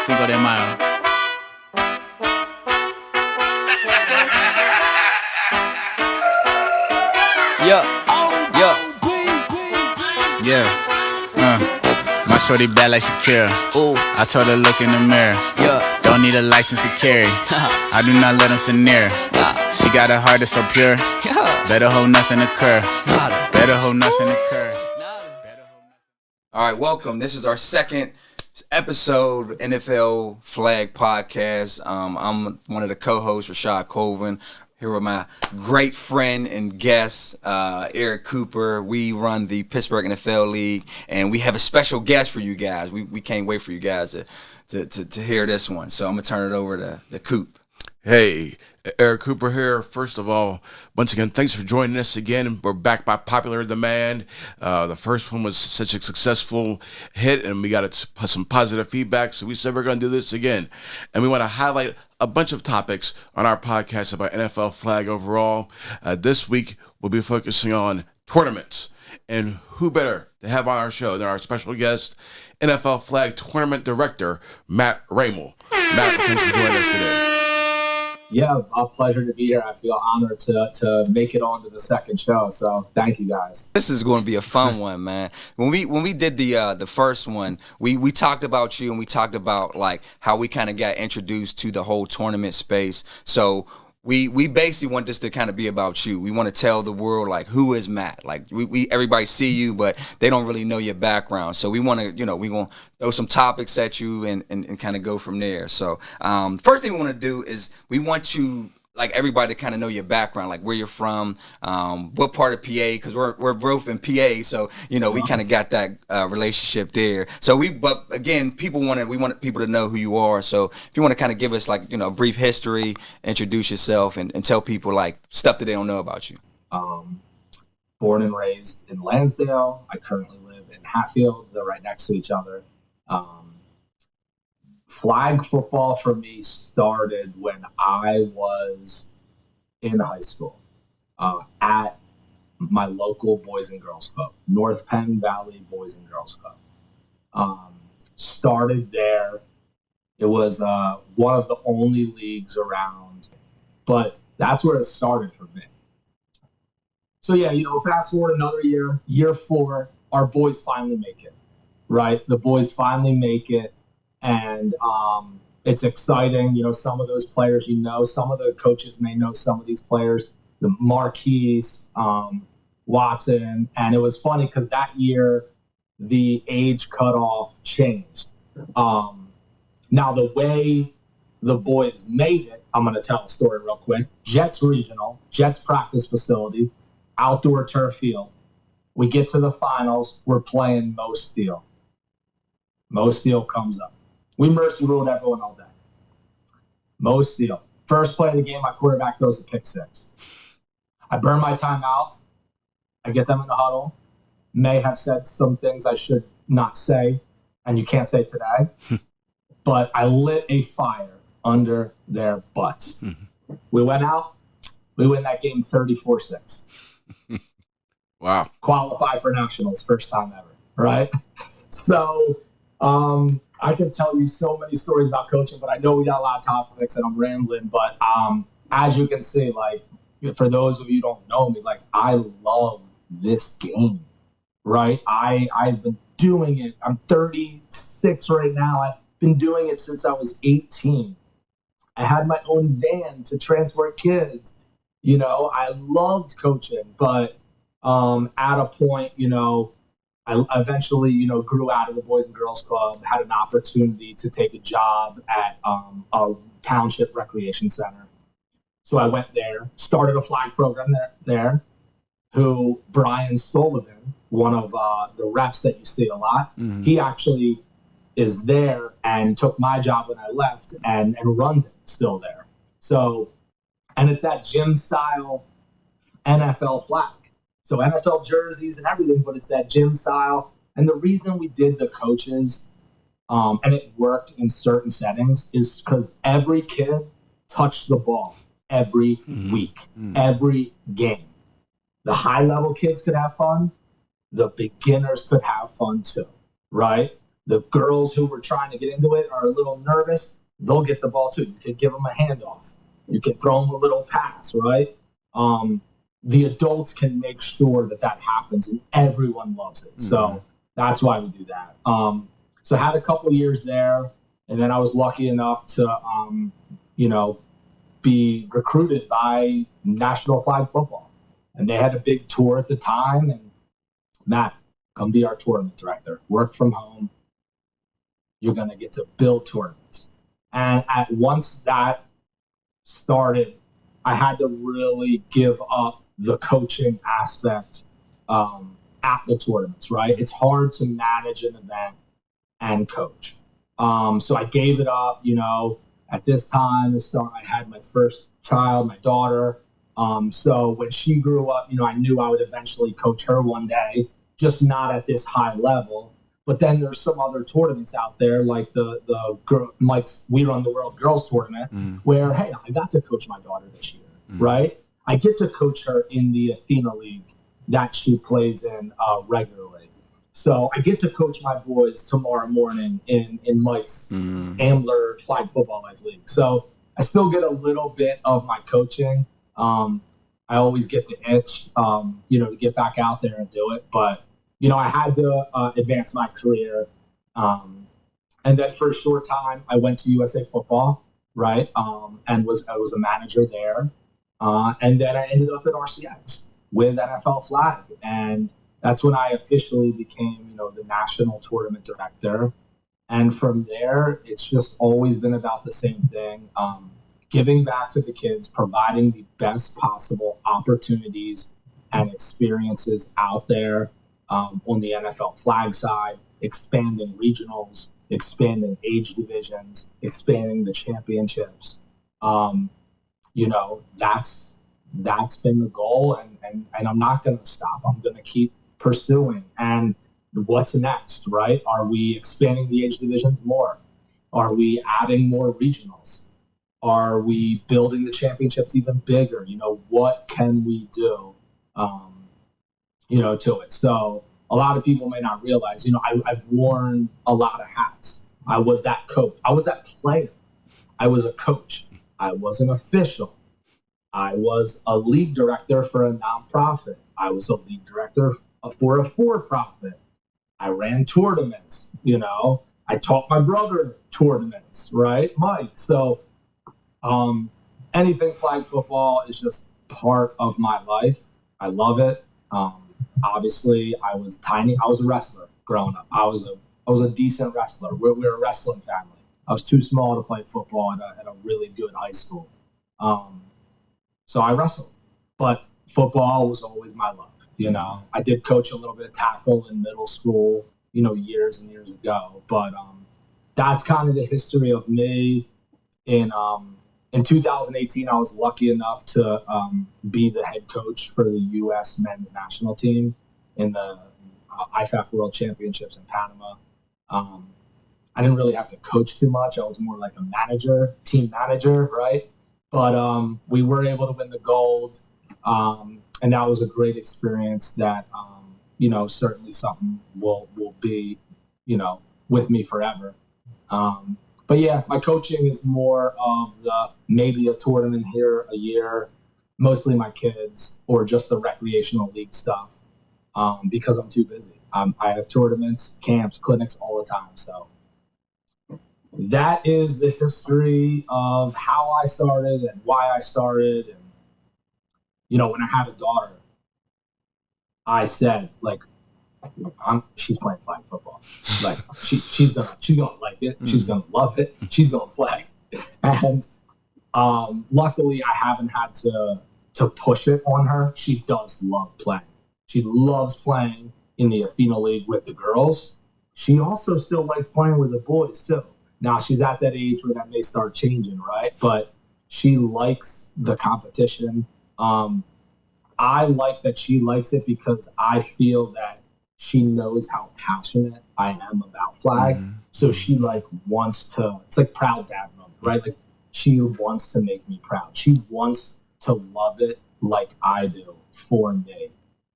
Cinco de Mayo. Yeah. My shorty bad like Shakira. Ooh. I told her look in the mirror. Yeah. Don't need a license to carry. I do not let them sit near. She got a heart that's so pure. Better hope nothing occur. Better hope nothing occur. All right, welcome. This is our second episode of NFL Flag Podcast. I'm one of the co-hosts, Rashad Colvin. Here with my great friend and guest, Eric Cooper. We run the Pittsburgh NFL League, and we have a special guest for you guys. We can't wait for you guys to hear this one. So I'm going to turn it over to the Coop. Hey, Eric Cooper here. First of all, once again, thanks for joining us again. We're back by popular demand. The first one was such a successful hit, and we got some positive feedback, so we said we're going to do this again. And we want to highlight a bunch of topics on our podcast about NFL flag overall. This week, we'll be focusing on tournaments. And who better to have on our show than our special guest, NFL flag tournament director, Matt Reimel. Matt, thanks for joining us today. Yeah, a pleasure to be here. I feel honored to make it on to the second show. So thank you guys. This is going to be a fun one, man. When we did the first one, we talked about you and we talked about like how we kind of got introduced to the whole tournament space. So we basically want this to kind of be about you. We want to tell the world like who is Matt. Like we everybody see you, but they don't really know your background. So we want to we gonna throw some topics at you and kind of go from there. So first thing we want to do is we want you, like everybody, to kind of know your background, like where you're from, what part of PA, because we're both in PA, so we kind of got that relationship there. So but again, we want people to know who you are. So if you want to kind of give us like a brief history, introduce yourself, and tell people like stuff that they don't know about you. Born and raised in Lansdale. I currently live in Hatfield. They're right next to each other. Flag football for me started when I was in high school at my local Boys and Girls Club, North Penn Valley Boys and Girls Club. Started there. It was one of the only leagues around, but that's where it started for me. So yeah, fast forward another year 4, our boys finally make it, right? The boys finally make it. And it's exciting. Some of those players, some of the coaches may know some of these players, the Marquise, Watson. And it was funny because that year the age cutoff changed. Now, the way the boys made it, I'm going to tell a story real quick. Jets Regional, Jets practice facility, outdoor turf field. We get to the finals. We're playing Mo Steele. Mo Steele comes up. We mercy ruled everyone all day. Mo Steele. First play of the game, my quarterback throws a pick 6. I burn my timeout. I get them in the huddle. May have said some things I should not say, and you can't say today. But I lit a fire under their butts. We went out. We win that game 34-6. Wow. Qualify for nationals, first time ever, right? So, I can tell you so many stories about coaching, but I know we got a lot of topics and I'm rambling. But as you can see, like, for those of you who don't know me, like, I love this game, right? I've been doing it. I'm 36 right now. I've been doing it since I was 18. I had my own van to transport kids. I loved coaching, but at a point, I eventually, grew out of the Boys and Girls Club, had an opportunity to take a job at a township recreation center. So I went there, started a flag program there, who Brian Sullivan, one of the reps that you see a lot, he actually is there and took my job when I left and runs it still there. So, and it's that gym style NFL flag. So NFL jerseys and everything, but it's that gym style. And the reason we did the coaches, and it worked in certain settings, is because every kid touched the ball every week, every game. The high-level kids could have fun. The beginners could have fun too, right? The girls who were trying to get into it are a little nervous. They'll get the ball too. You could give them a handoff. You can throw them a little pass, right? The adults can make sure that happens, and everyone loves it. So that's why we do that. So I had a couple years there, and then I was lucky enough to, be recruited by National Flag Football. And they had a big tour at the time, and Matt, come be our tournament director. Work from home. You're going to get to build tournaments. And once that started, I had to really give up the coaching aspect at the tournaments, right? It's hard to manage an event and coach. So I gave it up, at this time. I had my first child, my daughter. So when she grew up, I knew I would eventually coach her one day, just not at this high level. But then there's some other tournaments out there, like we run the World Girls Tournament, where, hey, I got to coach my daughter this year, right? I get to coach her in the Athena League that she plays in regularly. So I get to coach my boys tomorrow morning in Mike's Ambler Flag Football Life League. So I still get a little bit of my coaching. I always get the itch, to get back out there and do it. But, I had to advance my career. And then for a short time, I went to USA Football, right, and I was a manager there. And then I ended up at RCX with NFL Flag. And that's when I officially became, the national tournament director. And from there, it's just always been about the same thing. Giving back to the kids, providing the best possible opportunities and experiences out there on the NFL Flag side, expanding regionals, expanding age divisions, expanding the championships. That's been the goal, and I'm not going to stop. I'm going to keep pursuing. And what's next, right? Are we expanding the age divisions more? Are we adding more regionals? Are we building the championships even bigger? What can we do, to it? So a lot of people may not realize, I've worn a lot of hats. I was that coach. I was that player. I was a coach. I was an official. I was a league director for a nonprofit. I was a league director for a for-profit. I ran tournaments, I taught my brother tournaments, right, Mike? So anything flag football is just part of my life. I love it. Obviously, I was tiny. I was a wrestler growing up. I was a decent wrestler. We're a wrestling family. I was too small to play football at a really good high school. So I wrestled. But football was always my love. I did coach a little bit of tackle in middle school, years and years ago. But that's kind of the history of me. In 2018, I was lucky enough to be the head coach for the U.S. men's national team in the IFAF World Championships in Panama. I didn't really have to coach too much. I was more like a manager, team manager, right? But we were able to win the gold. And that was a great experience that, certainly something will be, with me forever. But yeah, my coaching is more of the maybe a tournament here a year, mostly my kids, or just the recreational league stuff, because I'm too busy. I have tournaments, camps, clinics all the time. So that is the history of how I started and why I started. And, when I had a daughter, I said, she's playing flag football. She's gonna like it. She's gonna love it. She's gonna play. And luckily, I haven't had to push it on her. She does love playing. She loves playing in the Athena League with the girls. She also still likes playing with the boys too. Now she's at that age where that may start changing, right? But she likes the competition. I like that she likes it because I feel that she knows how passionate I am about flag. So she wants to, it's like proud dad moment, right? Like she wants to make me proud. She wants to love it like I do for me.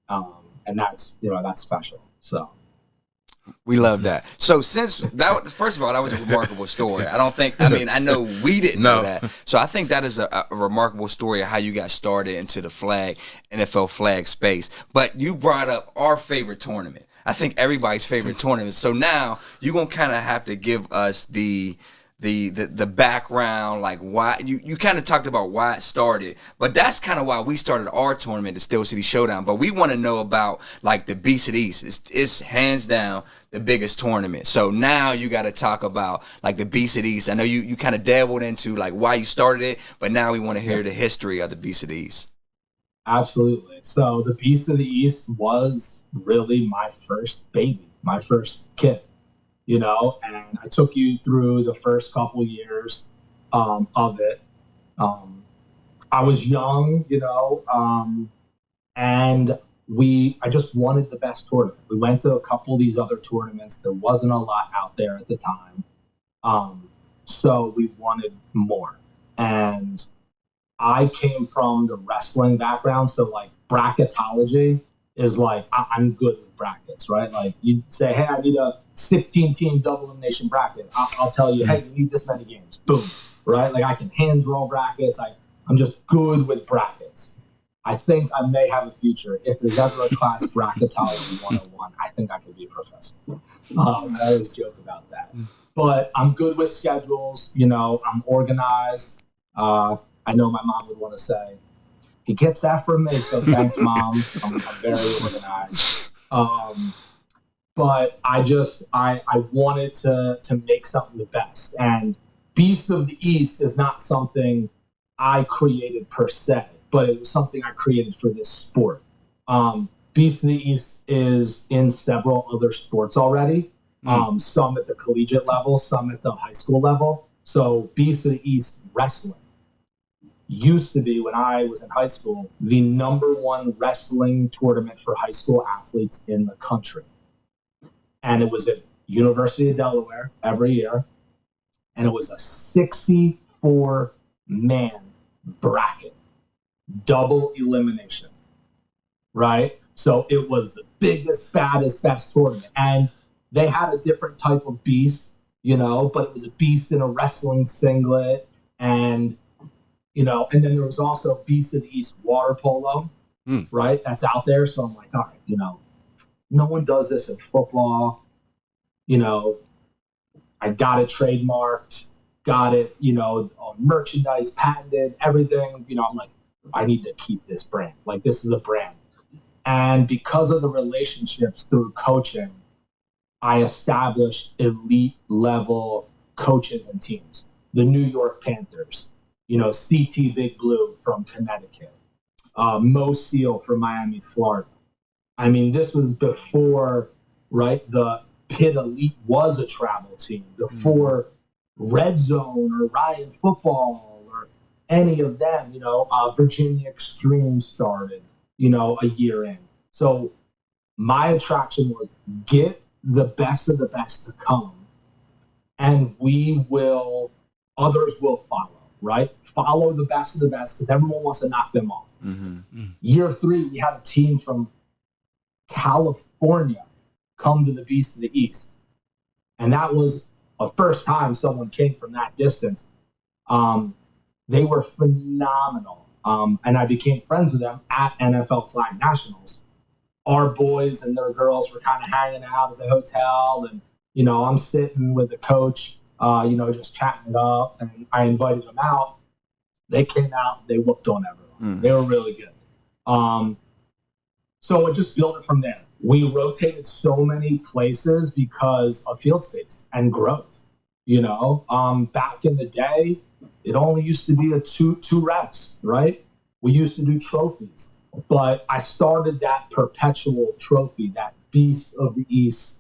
And that's, that's special. So. We love that. So since that, first of all, that was a remarkable story. I know we didn't know that. So I think that is a remarkable story of how you got started into the NFL flag space. But you brought up our favorite tournament. I think everybody's favorite tournament. So now you're going to kind of have to give us the background, like why you kind of talked about why it started, but that's kind of why we started our tournament, the Steel City Showdown. But we want to know about like the Beast of the East. It's hands down the biggest tournament. So now you got to talk about like the Beast of the East. I know you kind of dabbled into like why you started it, but now we want to hear the history of the Beast of the East. Absolutely. So the Beast of the East was really my first baby, my first kid. And I took you through the first couple years of it. I was young, and I just wanted the best tournament. We went to a couple of these other tournaments. There wasn't a lot out there at the time. So we wanted more. And I came from the wrestling background. So like bracketology is like, I'm good with brackets, right? Like you say, hey, I need a 16-team double elimination bracket. I'll tell you, hey, you need this many games. Boom, right? Like I can hand draw brackets. I'm just good with brackets. I think I may have a future. If there's ever a class bracketology 101, I think I could be a professor. I always joke about that. But I'm good with schedules. I'm organized. I know my mom would want to say, he gets that from me, so thanks, Mom. I'm very organized. But I wanted to make something the best. And Beast of the East is not something I created per se, but it was something I created for this sport. Beast of the East is in several other sports already, some at the collegiate level, some at the high school level. So Beast of the East wrestling used to be, when I was in high school, the #1 wrestling tournament for high school athletes in the country. And it was at University of Delaware every year. And it was a 64-man bracket, double elimination, right? So it was the biggest, baddest, best tournament. And they had a different type of beast, but it was a beast in a wrestling singlet. And and then there was also Beast of the East water polo, right? That's out there. So I'm like, all right, no one does this in football. I got it trademarked, got it, on merchandise, patented, everything. I'm like, I need to keep this brand. Like, this is a brand. And because of the relationships through coaching, I established elite level coaches and teams. The New York Panthers, CT Big Blue from Connecticut, Mo Seal from Miami, Florida. I mean, this was before, right, the Pitt Elite was a travel team, before Red Zone or Ryan Football or any of them, Virginia Extreme started, a year in. So my attraction was get the best of the best to come, and others will follow. Right? Follow the best of the best because everyone wants to knock them off. Year 3, we had a team from California come to the Beast of the East. And that was a first time someone came from that distance. They were phenomenal. And I became friends with them at NFL Flag Nationals. Our boys and their girls were kind of hanging out at the hotel. And, I'm sitting with the coach, just chatting it up, and I invited them out. They came out, they whooped on everyone. They were really good. So it just built it from there. We rotated so many places because of field space and growth. Back in the day, it only used to be a two reps, right? We used to do trophies, but I started that perpetual trophy, that Beast of the East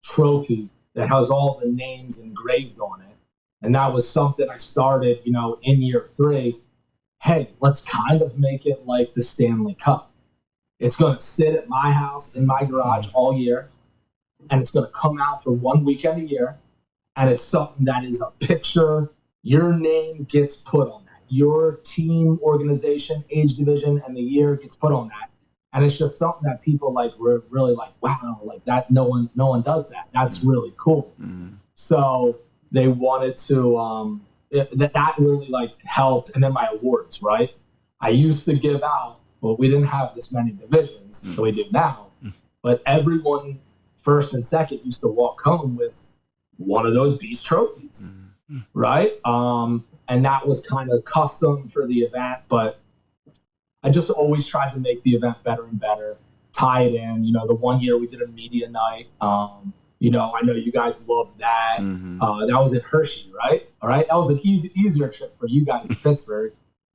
trophy that has all the names engraved on it. And that was something I started, in year 3. Hey, let's kind of make it like the Stanley Cup. It's going to sit at my house in my garage all year, and it's going to come out for one weekend a year. And it's something that is a picture. Your name gets put on that. Your team, organization, age division, and the year gets put on that. And it's just something that people like were really like, wow, like that. No one does that. That's really cool. So they wanted to, that really like helped. And then my awards, right? I used to give out, well, we didn't have this many divisions that we do now, but everyone first and second used to walk home with one of those Beast trophies, right? And that was kind of custom for the event, but I just always tried to make the event better and better, tie it in. You know, the one year we did a media night. You know, I know you guys loved that. That was in Hershey, right? All right, that was an easier trip for you guys in Pittsburgh.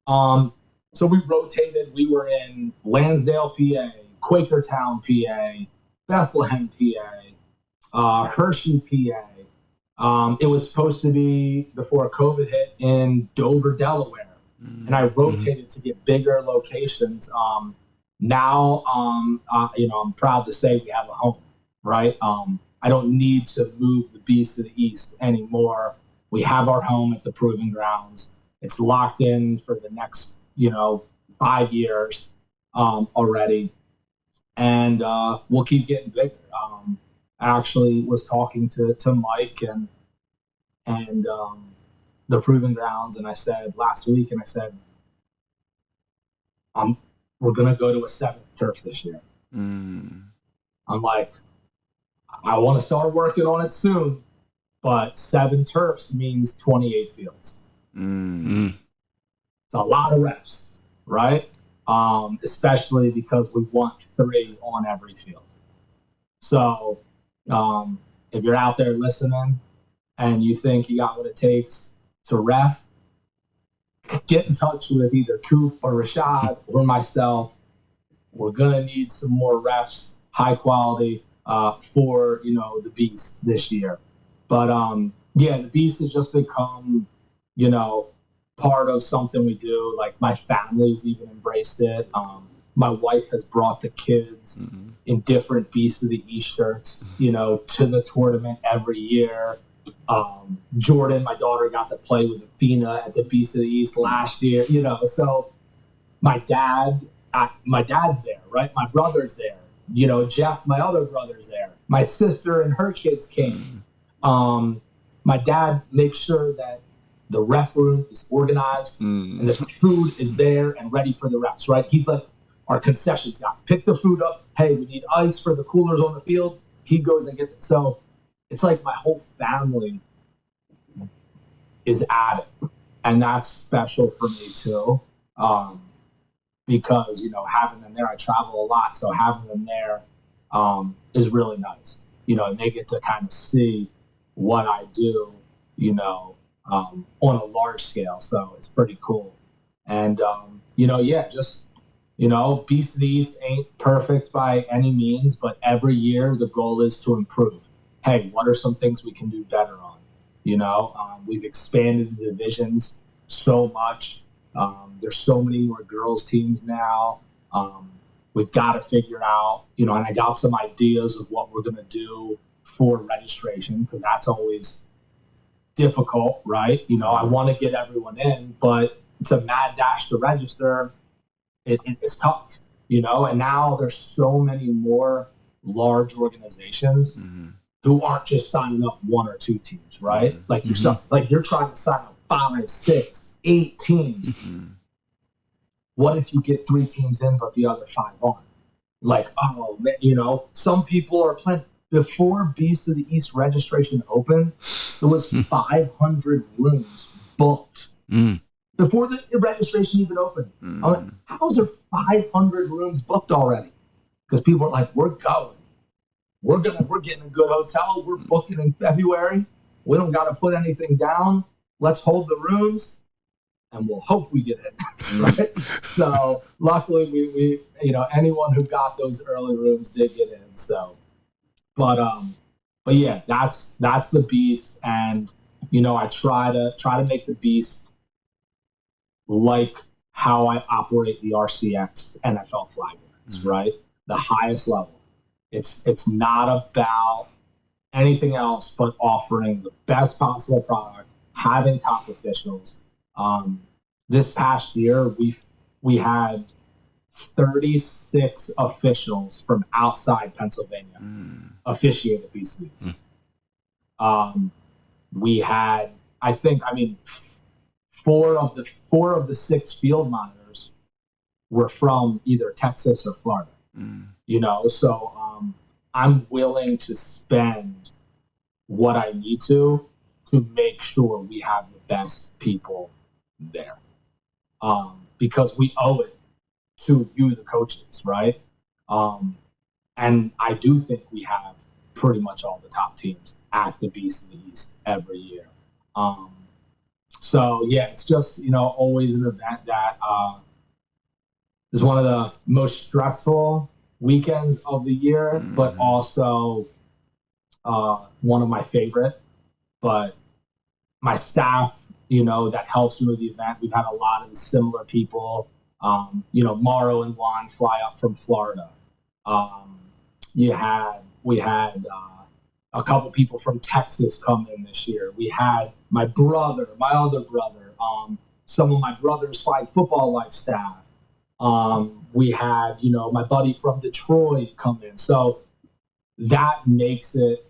So we rotated. We were in Lansdale, PA, Quakertown, PA, Bethlehem, PA, Hershey, PA. It was supposed to be, before COVID hit, in Dover, Delaware. And I rotated to get bigger locations. Now, you know, I'm proud to say we have a home, right? I don't need to move the Beast to the East anymore. We have our home at the Proving Grounds. It's locked in for the next, you know, 5 years already. And we'll keep getting bigger. I actually was talking to Mike and the Proving Grounds, and I said last week, and I said, we're going to go to a 7th turf this year. I'm like, I want to start working on it soon, but 7 turfs means 28 fields. It's a lot of reps, right? Especially because we want 3 on every field. So if you're out there listening and you think you got what it takes to ref, get in touch with either Coop or Rashad or myself. We're gonna need some more refs, high quality, for, you know, the Beast this year. But yeah, the Beast has just become, you know, part of something we do. Like my family's even embraced it. My wife has brought the kids in different Beast of the East shirts, you know, to the tournament every year. Jordan, my daughter, got to play with Athena at the Beast of the East last year, you know. So my dad's there, right? My brother's there, you know. Jeff, my other brother's there. My sister and her kids came. My dad makes sure that the ref room is organized and the food is there and ready for the refs, right? He's like our concessions guy. Pick the food up. Hey, we need ice for the coolers on the field. He goes and gets it. So it's like my whole family is at it, and that's special for me too, because, you know, having them there, I travel a lot, so having them there is really nice, you know, and they get to kind of see what I do, you know, on a large scale, so it's pretty cool. And you know, yeah, just, you know, Beast of the East ain't perfect by any means, but every year the goal is to improve. Hey, what are some things we can do better on? You know, we've expanded the divisions so much. There's so many more girls teams now. We've got to figure out, you know, and I got some ideas of what we're going to do for registration, because that's always difficult, right? You know, I want to get everyone in, but it's a mad dash to register. It's tough, you know, and now there's so many more large organizations who aren't just signing up 1 or 2 teams, right? Like you're trying to sign up 5, 6, 8 teams. What if you get 3 teams in, but the other 5 aren't? Like, oh, man, you know, some people are playing. Before Beast of the East registration opened, there was 500 rooms booked. Before the registration even opened. I'm like, how is there 500 rooms booked already? Because people are like, we're going. We're getting a good hotel. We're booking in February. We don't got to put anything down. Let's hold the rooms, and we'll hope we get in. Right? So luckily, we you know, anyone who got those early rooms did get in. So, but yeah, that's the Beast, and you know, I try to make the Beast like how I operate the RCX NFL flag events, right? The highest level. It's not about anything else but offering the best possible product, having top officials. This past year, we had 36 officials from outside Pennsylvania officiated BCBs. We had, I mean, four of the 6 field monitors were from either Texas or Florida. So I'm willing to spend what I need to make sure we have the best people there, because we owe it to you, the coaches, right? And I do think we have pretty much all the top teams at the Beast of the East every year. So yeah, it's just, always an event that is one of the most stressful weekends of the year, but also one of my favorite. But my staff, that helps me with the event, we've had a lot of similar people. Morrow and Juan fly up from Florida. We had a couple people from Texas come in this year. We had my other brother, some of my brother's flag football life staff. We had, my buddy from Detroit come in. So that makes it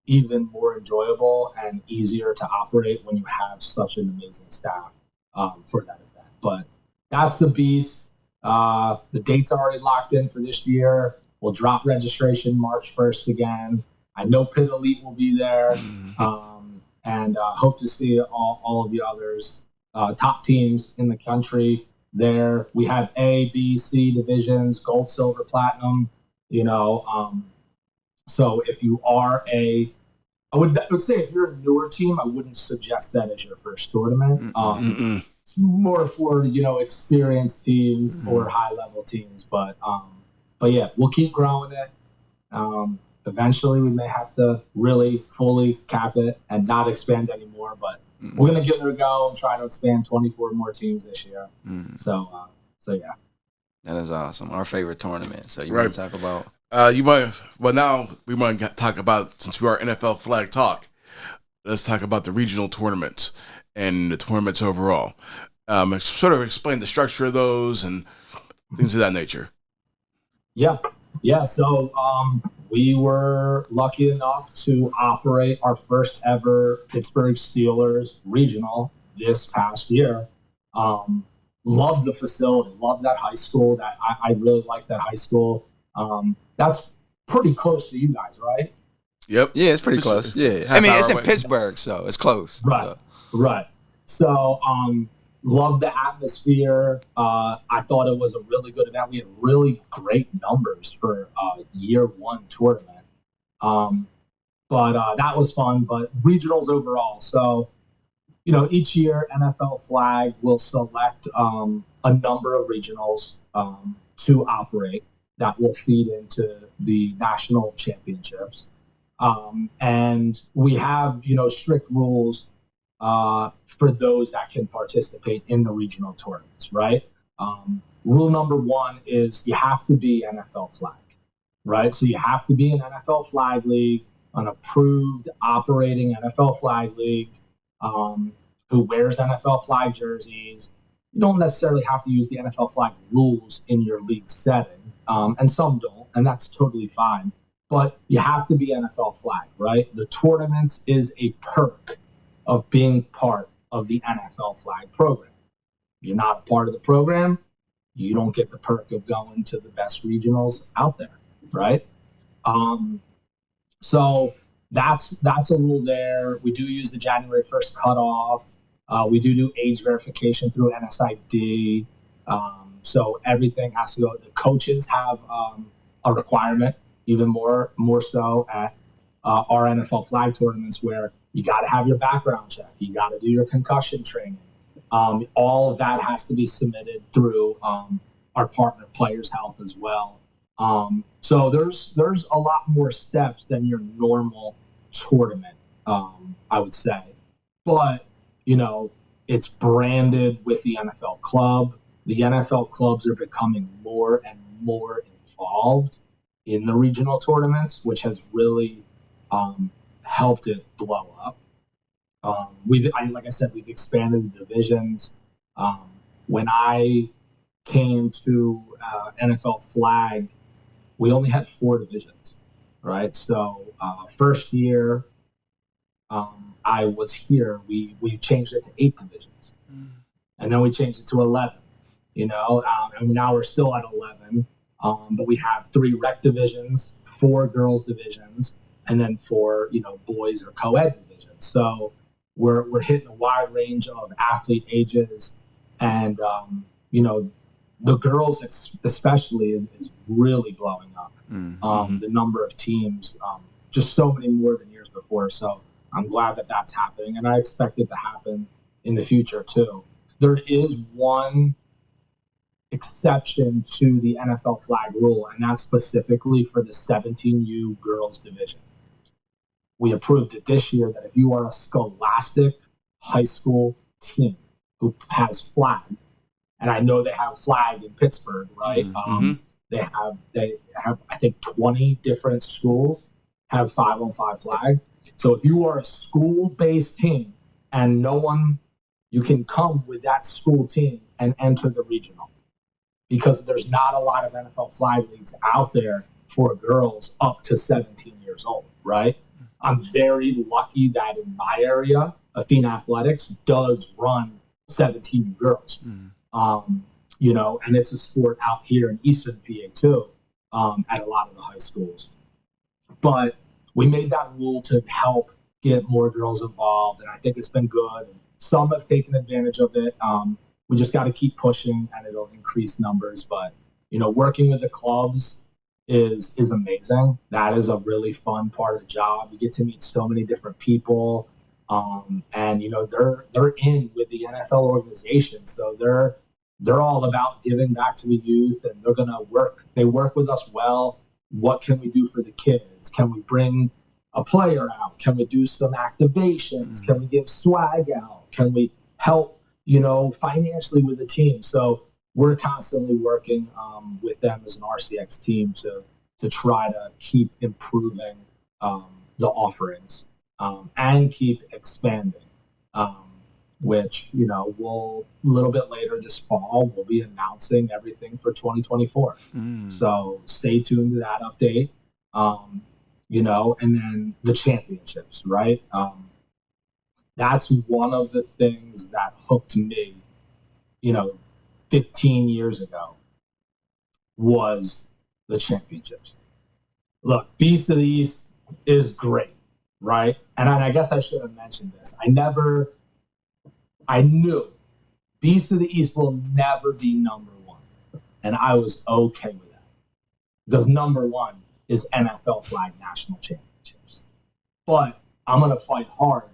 even more enjoyable and easier to operate when you have such an amazing staff for that event. But that's the Beast. The date's already locked in for this year. We'll drop registration March 1st again. I know Pit Elite will be there, and hope to see all of the others, top teams in the country there. We have A, B, C divisions, gold, silver, platinum. So if you are I would say if you're a newer team, I wouldn't suggest that as your first tournament. It's more for experienced teams or high level teams, but yeah, we'll keep growing it. Eventually, we may have to really fully cap it and not expand anymore, but we're gonna give it a go and try to expand 24 more teams this year. So yeah, that is awesome. Our favorite tournament. So you want to talk about? Now we want to talk about, since we are NFL Flag Talk, let's talk about the regional tournaments and the tournaments overall. Sort of explain the structure of those and things of that nature. Yeah. So we were lucky enough to operate our first ever Pittsburgh Steelers regional this past year. Loved the facility, loved that high school. That I really like that high school. That's pretty close to you guys, right? Yep. Yeah, it's pretty close. Yeah. I mean, it's in Pittsburgh, so it's close. Right. So, loved the atmosphere. I thought it was a really good event. We had really great numbers for year one tournament. But that was fun. But regionals overall. So, each year NFL Flag will select a number of regionals to operate that will feed into the national championships. And we have, strict rules for those that can participate in the regional tournaments, right? Rule number 1 is you have to be NFL Flag, right? So you have to be an NFL Flag League, an approved operating NFL Flag League, who wears NFL Flag jerseys. You don't necessarily have to use the NFL Flag rules in your league setting, and some don't, and that's totally fine. But you have to be NFL Flag, right? The tournaments is a perk of being part of the NFL Flag program. You're not a part of the program, you don't get the perk of going to the best regionals out there, right? So that's a rule there. We do use the January 1st cutoff. We do age verification through NSID. So everything has to go. The coaches have a requirement, even more so at our NFL Flag tournaments, where you got to have your background check. You got to do your concussion training. All of that has to be submitted through our partner Players Health as well. So there's a lot more steps than your normal tournament, I would say. But, it's branded with the NFL club. The NFL clubs are becoming more and more involved in the regional tournaments, which has really helped it blow up. Like I said, we've expanded the divisions. When I came to NFL flag, we only had 4 divisions, right? So first year I was here, we changed it to 8 divisions, and then we changed it to 11. And now we're still at 11, but we have 3 rec divisions, 4 girls divisions, and then 4 boys or co-ed divisions. So we're hitting a wide range of athlete ages, and the girls especially is really blowing up. The number of teams, just so many more than years before. So I'm glad that that's happening, and I expect it to happen in the future too. There is one exception to the NFL flag rule, and that's specifically for the 17U girls division. We approved it this year that if you are a Scholastic high school team who has flag, and I know they have flag in Pittsburgh, right? They have I think 20 different schools have 5-on-5 flag. So if you are a school-based team and you can come with that school team and enter the regional, because there's not a lot of NFL flag leagues out there for girls up to 17 years old, right? I'm very lucky that in my area, Athena Athletics does run 17 girls. And it's a sport out here in Eastern PA too, at a lot of the high schools. But we made that rule to help get more girls involved, and I think it's been good. Some have taken advantage of it. We just got to keep pushing, and it'll increase numbers. But working with the clubs is amazing. That is a really fun part of the job. You get to meet so many different people, and they're in with the NFL organization, so they're all about giving back to the youth, and they're gonna work. They work with us well. What can we do for the kids? Can we bring a player out? Can we do some activations? Can we give swag out? Can we help, financially with the team? So we're constantly working with them as an RCX team to try to keep improving the offerings and keep expanding. Which, we'll a little bit later this fall, we'll be announcing everything for 2024. So stay tuned to that update. And then the championships, right? That's one of the things that hooked me, 15 years ago, was the championships. Look, Beast of the East is great, right? And I guess I should have mentioned this. I knew Beast of the East will never be number 1. And I was okay with that. Because number 1 is NFL flag national championships. But I'm going to fight hard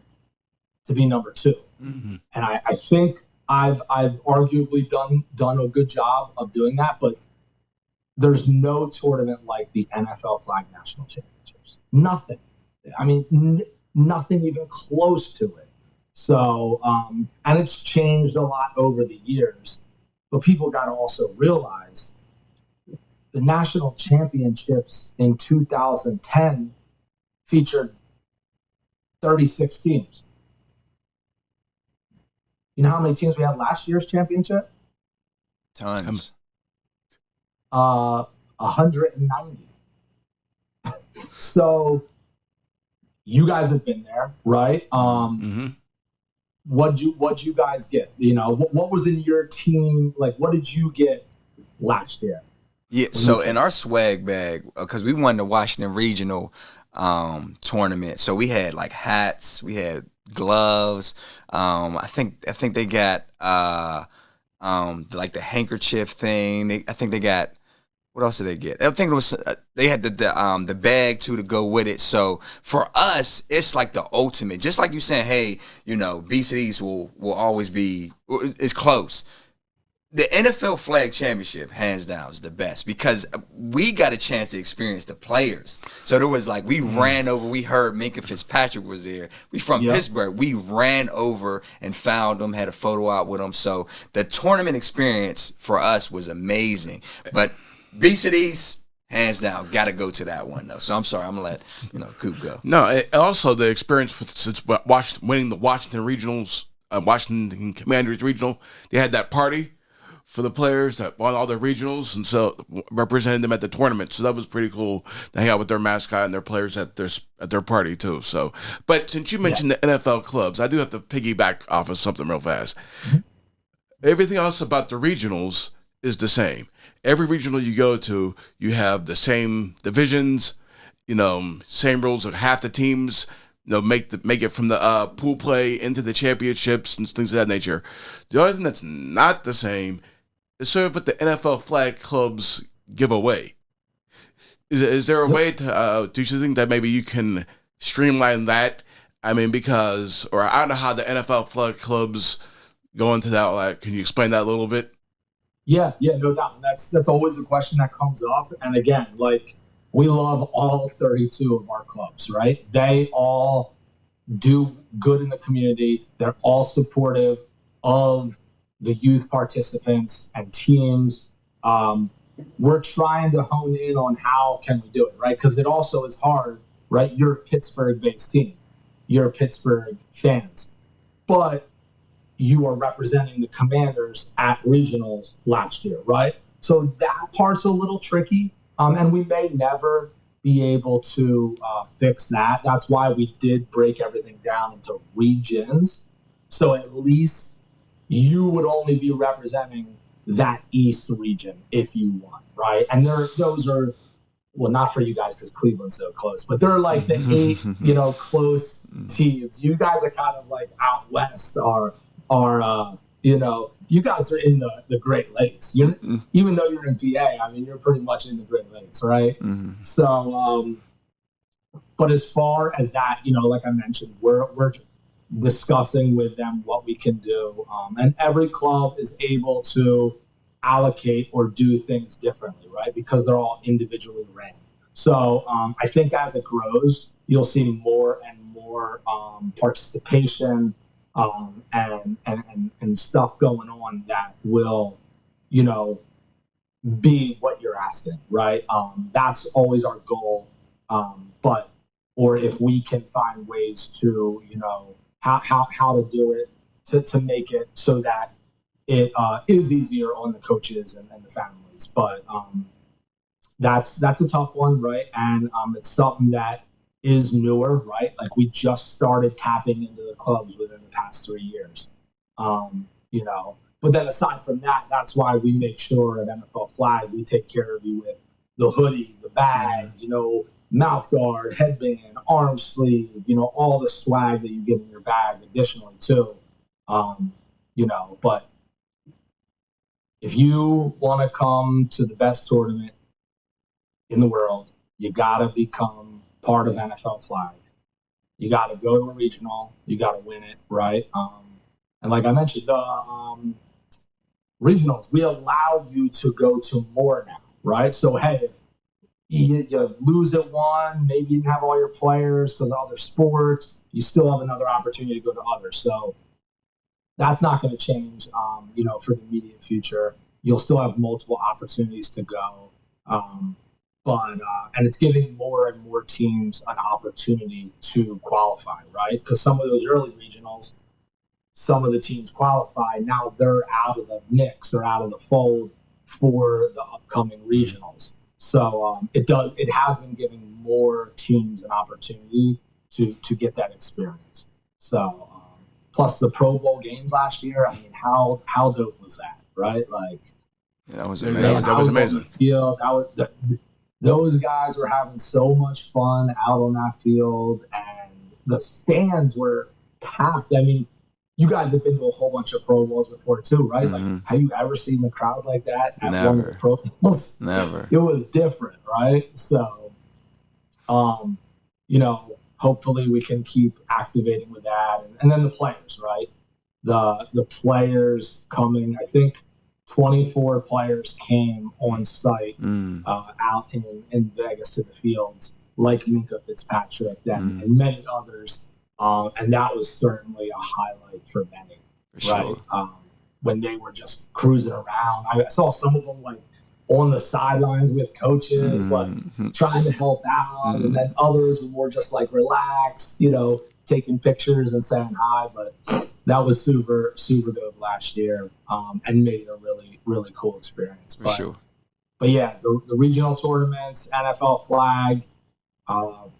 to be number 2. And I think I've arguably done a good job of doing that. But there's no tournament like the NFL flag national championships. Nothing. I mean, nothing even close to it. So, and it's changed a lot over the years, but people got to also realize the national championships in 2010 featured 36 teams. You know how many teams we had last year's championship? Tons. 190. So you guys have been there, right? What'd you guys get? What was in your team? Like, what did you get last year? Yeah, so in our swag bag, because we won the Washington Regional tournament, so we had like hats, we had gloves. I think they got like the handkerchief thing. I think they got. What else did they get? I think it was they had the bag too to go with it. So for us, it's like the ultimate. Just like you saying, hey, BCDs will always be is close. The NFL flag championship, hands down, is the best because we got a chance to experience the players. So there was like we ran over. We heard Minka Fitzpatrick was there. We from Pittsburgh. We ran over and found them. Had a photo out with them. So the tournament experience for us was amazing. But BCDs, hands down, got to go to that one though. So I'm sorry, I'm gonna let Coop go. No, also the experience since winning the Washington Regionals, Washington Commanders Regional, they had that party for the players that won all their regionals, and so represented them at the tournament. So that was pretty cool to hang out with their mascot and their players at their party too. So, but since you mentioned the NFL clubs, I do have to piggyback off of something real fast. Everything else about the regionals is the same. Every regional you go to, you have the same divisions, same rules of half the teams, make it from the pool play into the championships and things of that nature. The only thing that's not the same is sort of what the NFL flag clubs give away. Is there a way to, do you think that maybe you can streamline that? I mean, or I don't know how the NFL flag clubs go into that. Like, can you explain that a little bit? Yeah, no doubt. That's always a question that comes up. And again, like, we love all 32 of our clubs, right? They all do good in the community. They're all supportive of the youth participants and teams. We're trying to hone in on how can we do it, right? Because it also is hard, right? You're a Pittsburgh-based team. You're Pittsburgh fans. But you are representing the Commanders at regionals last year, right? So that part's a little tricky. And we may never be able to fix that. That's why we did break everything down into regions. So at least you would only be representing that East region if you want, right? And those are, well, not for you guys because Cleveland's so close, but they're like the 8, close teams. You guys are kind of like out west you guys are in the Great Lakes. Even though you're in VA, I mean, you're pretty much in the Great Lakes, right? Mm-hmm. So, but as far as that, like I mentioned, we're discussing with them what we can do. And every club is able to allocate or do things differently, right? Because they're all individually ran. So I think as it grows, you'll see more and more participation and stuff going on that will, be what you're asking, right? That's always our goal. Or if we can find ways to, how to do it to make it so that it is easier on the coaches and the families. But that's a tough one, right? And it's something that is newer, right? Like we just started tapping into the clubs within the past 3 years, But then aside from that, that's why we make sure at NFL Flag we take care of you with the hoodie, the bag, mouth guard, headband, arm sleeve, all the swag that you get in your bag. Additionally, too, But if you want to come to the best tournament in the world, you gotta become part of NFL Flag. You got to go to a regional. You got to win it, right? And like I mentioned, the regionals, we allow you to go to more now, right? So, hey, if you lose at one, maybe you didn't have all your players because of other sports, you still have another opportunity to go to others. So that's not going to change, for the immediate future. You'll still have multiple opportunities to go. And it's giving more and more teams an opportunity to qualify, right? Because some of those early regionals, some of the teams qualify. Now they're out of the mix or out of the fold for the upcoming regionals. So it has been giving more teams an opportunity to get that experience. So plus the Pro Bowl games last year. I mean, how dope was that, right? Like, that was amazing. That was amazing. On the field, those guys were having so much fun out on that field, and the stands were packed. I mean, you guys have been to a whole bunch of Pro Bowls before too, right? Mm-hmm. Like, have you ever seen the crowd like that at one of the Pro Bowls? Never. It was different, right? So, hopefully we can keep activating with that, and then the players, right? The players coming. I think 24 players came on site out in Vegas to the fields, like Minkah Fitzpatrick and many others. And that was certainly a highlight for many, right? Sure. When they were just cruising around. I saw some of them like on the sidelines with coaches, like trying to help out. And then others were more just like relaxed, taking pictures and saying hi. But that was super good last year, and made it a really really cool experience. For sure. But yeah, the regional tournaments, NFL flag.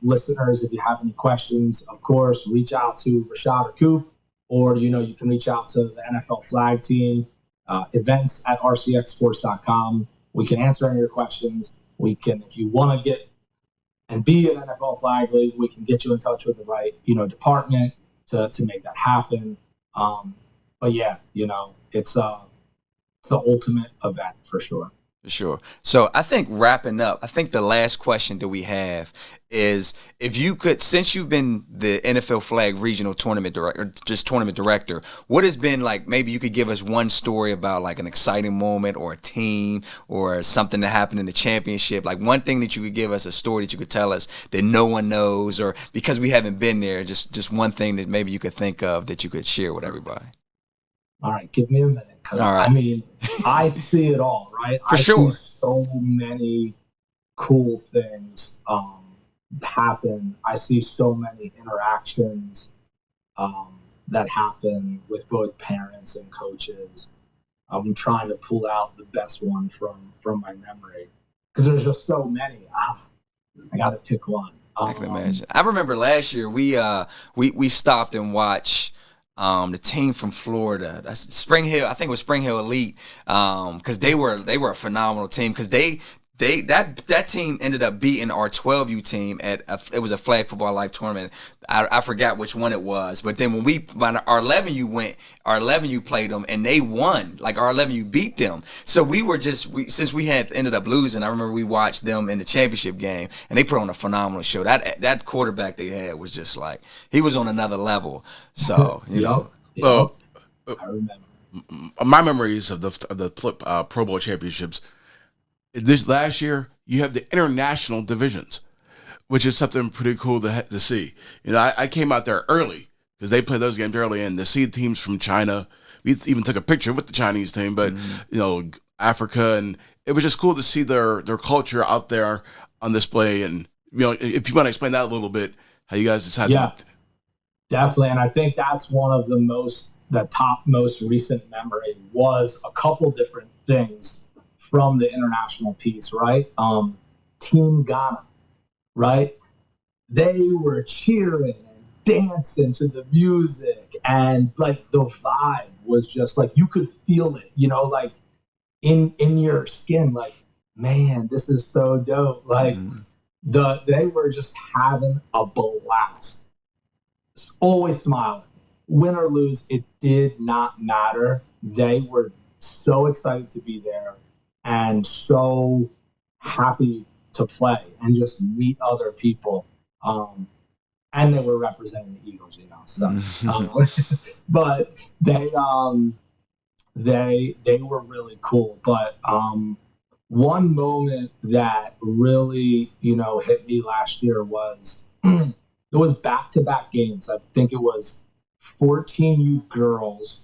Listeners, if you have any questions, of course, reach out to Rashad or Coop, or you can reach out to the NFL flag team, events at rcxsports.com. We can answer any of your questions. We can, if you want to get and be an NFL flag league, we can get you in touch with the right department to make that happen. But yeah, it's the ultimate event for sure. For sure. So I think wrapping up, I think the last question that we have is, if you could, since you've been the NFL flag regional tournament director, just tournament director, what has been like, maybe you could give us one story about like an exciting moment or a team or something that happened in the championship, like one thing that you could give us, a story that you could tell us that no one knows, or because we haven't been there, just one thing that maybe you could think of that you could share with everybody. All right, give me a minute. All right. I mean, I see it all, right? For sure. See so many cool things happen. I see so many interactions that happen with both parents and coaches. I'm trying to pull out the best one from my memory because there's just so many. I got to pick one. I can imagine. I remember last year we stopped and watched the team from Florida, that's Spring Hill. I think it was Spring Hill Elite, because they were a phenomenal team. Because that team ended up beating our 12U team at it was a flag football life tournament. I forgot which one it was, but then when our 11U played them and they won. Like our 11U beat them. So since we had ended up losing, I remember we watched them in the championship game and they put on a phenomenal show. That quarterback they had was just like, he was on another level. So Well, I remember. My memories of the Pro Bowl championships. This last year, you have the international divisions, which is something pretty cool to see. I came out there early because they play those games early, and to see teams from China. We even took a picture with the Chinese team, but Africa, and it was just cool to see their culture out there on display. And if you want to explain that a little bit, how you guys decided. Yeah, definitely. And I think that's one of the top most recent memory was a couple different things from the international piece, right? Team Ghana, right? They were cheering and dancing to the music, and like the vibe was just like you could feel it, like in your skin, like, man, this is so dope. Like they were just having a blast. Always smiling. Win or lose, it did not matter. They were so excited to be there and so happy to play and just meet other people. And they were representing the Eagles, So, but they were really cool. But one moment that really hit me last year was it was back-to-back games. I think it was 14U girls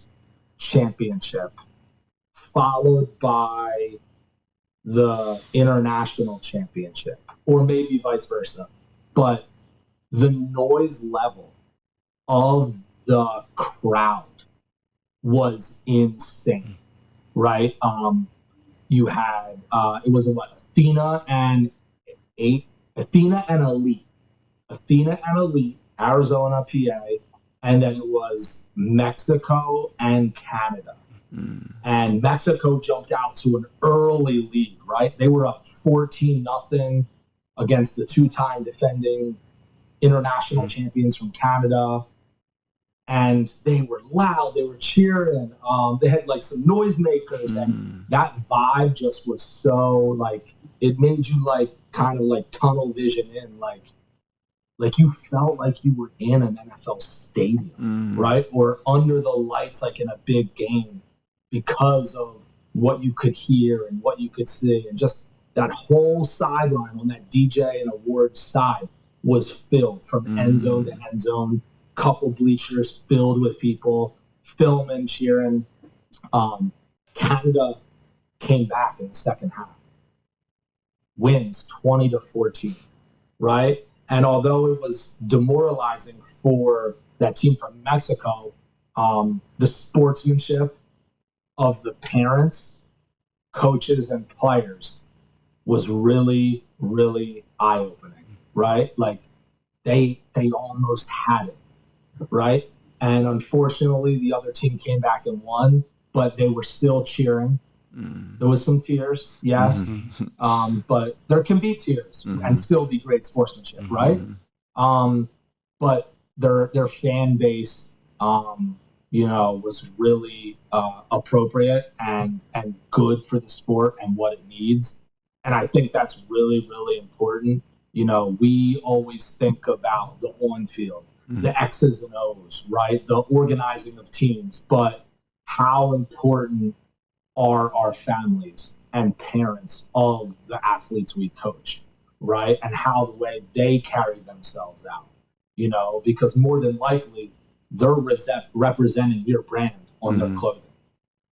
championship, followed by the international championship, or maybe vice versa. But the noise level of the crowd was insane, right? You had it was Athena and Elite, Arizona, PA, and then it was Mexico and Canada. And Mexico jumped out to an early lead, right? They were up 14-0 against the two-time defending international champions from Canada. And they were loud. They were cheering. They had like some noisemakers, and that vibe just was so like, it made you like kind of like tunnel vision in, like you felt like you were in an NFL stadium, right? Or under the lights, like in a big game, because of what you could hear and what you could see. And just that whole sideline on that DJ and awards side was filled from end zone to end zone, couple bleachers filled with people, filming, cheering. Canada came back in the second half, wins 20-14, right? And although it was demoralizing for that team from Mexico, The sportsmanship of the parents, coaches, and players was really, really eye-opening, right? Like they almost had it, right? And unfortunately, the other team came back and won, but they were still cheering. There was some tears, yes, but there can be tears and still be great sportsmanship, right? But their fan base, was really appropriate and good for the sport and what it needs. And I think that's really, really important. We always think about the on field, the X's and O's, right? The organizing of teams, but how important are our families and parents of the athletes we coach, right? And how the way they carry themselves out, because more than likely they're representing your brand on their clothing,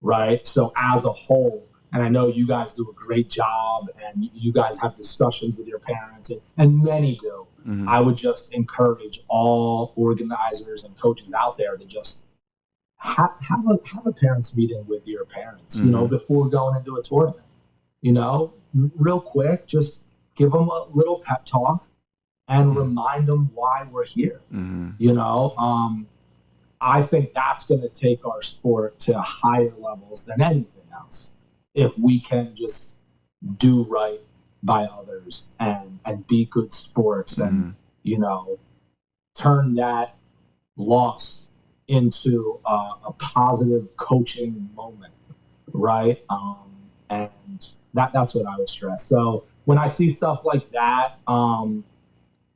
right? So as a whole, and I know you guys do a great job and you guys have discussions with your parents, and many do. I would just encourage all organizers and coaches out there to just have a parents meeting with your parents, before going into a tournament. Real quick, just give them a little pep talk and remind them why we're here. I think that's going to take our sport to higher levels than anything else if we can just do right by others and be good sports and turn that loss into a positive coaching moment, right? And that's what I would stress. So when I see stuff like that,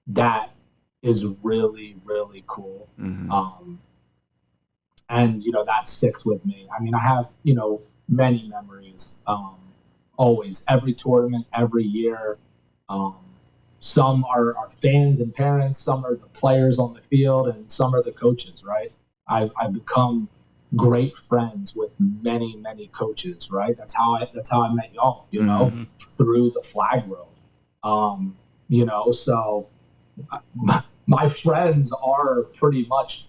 that is really, really cool. And that sticks with me. I mean, I have many memories. Always, every tournament, every year. Some are fans and parents, some are the players on the field, and some are the coaches, right? I've become great friends with many, many coaches, right? That's how I met y'all, through the flag world. So my friends are pretty much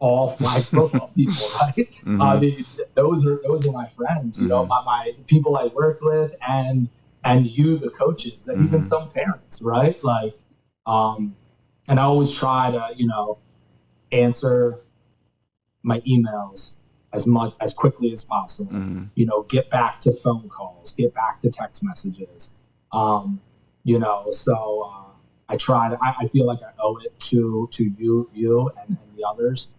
all flag football people, right? I mean, those are my friends, my people I work with, and you, the coaches, and even some parents, right? Like, and I always try to, answer my emails as quickly as possible. Get back to phone calls, get back to text messages. So I try to. I feel like I owe it to you and the others.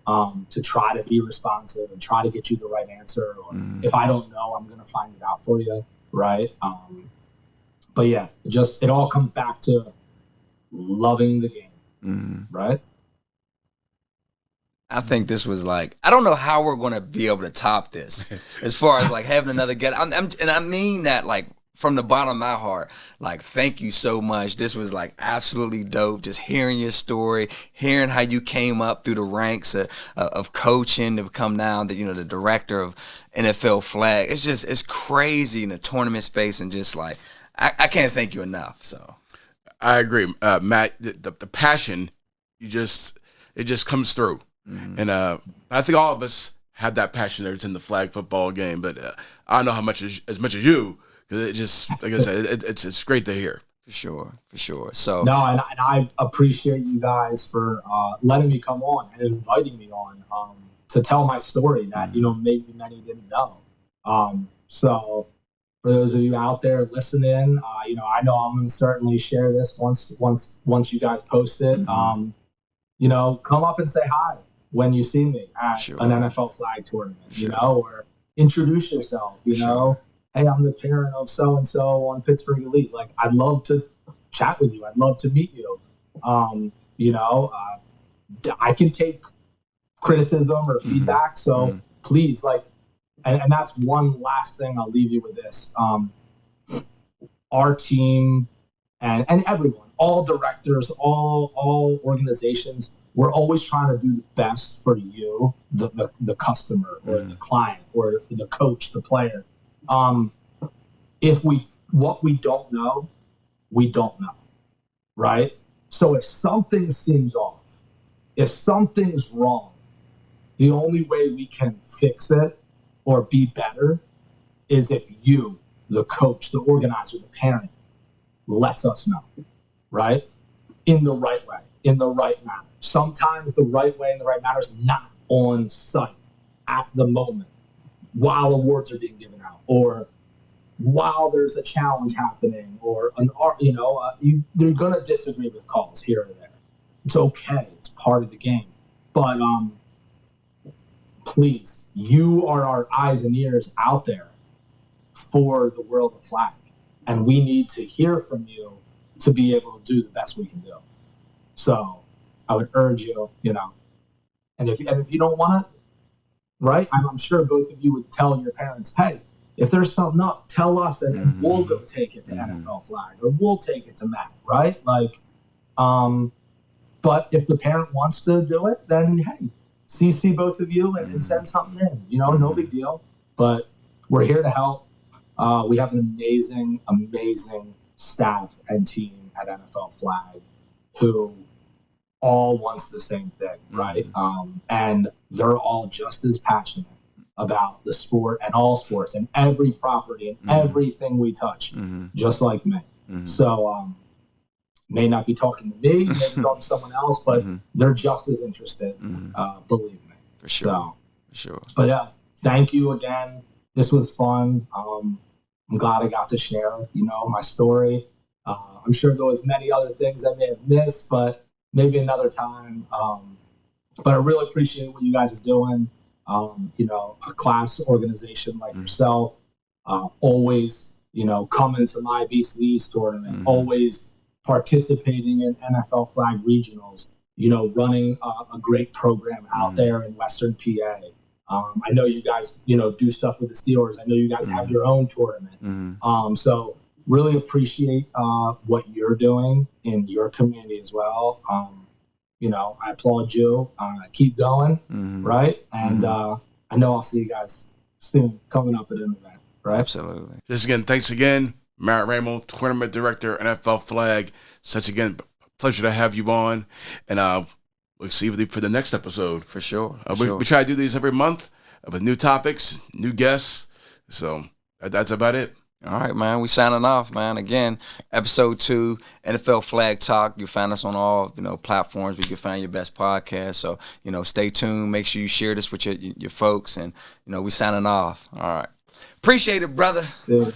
To try to be responsive and try to get you the right answer. Or if I don't know, I'm going to find it out for you, right? But yeah, it all comes back to loving the game, right? I think this was like, I don't know how we're going to be able to top this as far as like having another get. And I mean that like from the bottom of my heart, like, thank you so much. This was like absolutely dope. Just hearing your story, hearing how you came up through the ranks of coaching to become now the director of NFL flag. It's crazy in the tournament space, and just like, I can't thank you enough. So I agree, Matt. The passion, it just comes through, and I think all of us have that passion that's in the flag football game. But I don't know how much as much as you. It just, like I said, it's great to hear. For sure. So no, and I appreciate you guys for letting me come on and inviting me on to tell my story that maybe many didn't know. So for those of you out there listening, I know I'm going to certainly share this once you guys post it. Come up and say hi when you see me at an NFL flag tournament, or introduce yourself, know. Hey, I'm the parent of so-and-so on Pittsburgh Elite. Like, I'd love to chat with you. I'd love to meet you. I can take criticism or feedback. So please, and that's one last thing I'll leave you with this. Our team and everyone, all directors, all organizations, we're always trying to do the best for you, the customer or the client or the coach, the player. What we don't know, right? So if something seems off, if something's wrong, The only way we can fix it or be better is if you, the coach, the organizer, the parent, lets us know, right? In the right way, in the right manner. Sometimes the right way and the right manner is not on site at the moment while awards are being given out, or while there's a challenge happening, or they're going to disagree with calls here or there. It's okay. It's part of the game. But please, you are our eyes and ears out there for the world of flag. And we need to hear from you to be able to do the best we can do. So I would urge you, and if you don't want it, right? I'm sure both of you would tell your parents, hey, if there's something up, tell us and then we'll go take it to NFL flag, or we'll take it to Matt, right? But if the parent wants to do it, then hey, CC both of you and send something in, no big deal. But we're here to help. We have an amazing, amazing staff and team at NFL flag who all wants the same thing, right? And they're all just as passionate about the sport and all sports and every property and everything we touch, just like me. So may not be talking to me, maybe talking to someone else, but they're just as interested, believe me. For sure. So, for sure. But yeah, thank you again. This was fun. I'm glad I got to share, my story. I'm sure there was many other things I may have missed, but maybe another time. But I really appreciate what you guys are doing. A class organization like yourself, always, coming to my BCE's tournament, always participating in NFL flag regionals, running a great program out there in Western PA. I know you guys, do stuff with the Steelers. I know you guys have your own tournament. So really appreciate what you're doing in your community as well. I applaud you. Keep going, right? And I know I'll see you guys soon coming up at an event, right? Absolutely. Thanks again, Matt Reimel, Tournament Director, NFL Flag. Such again, pleasure to have you on. And we'll see you for the next episode. For sure. We try to do these every month with new topics, new guests. So that's about it. All right, man. We signing off, man. Again, episode 2, NFL Flag Talk. You'll find us on all, platforms where you can find your best podcast. So, stay tuned. Make sure you share this with your folks. And, we signing off. All right. Appreciate it, brother. Yeah.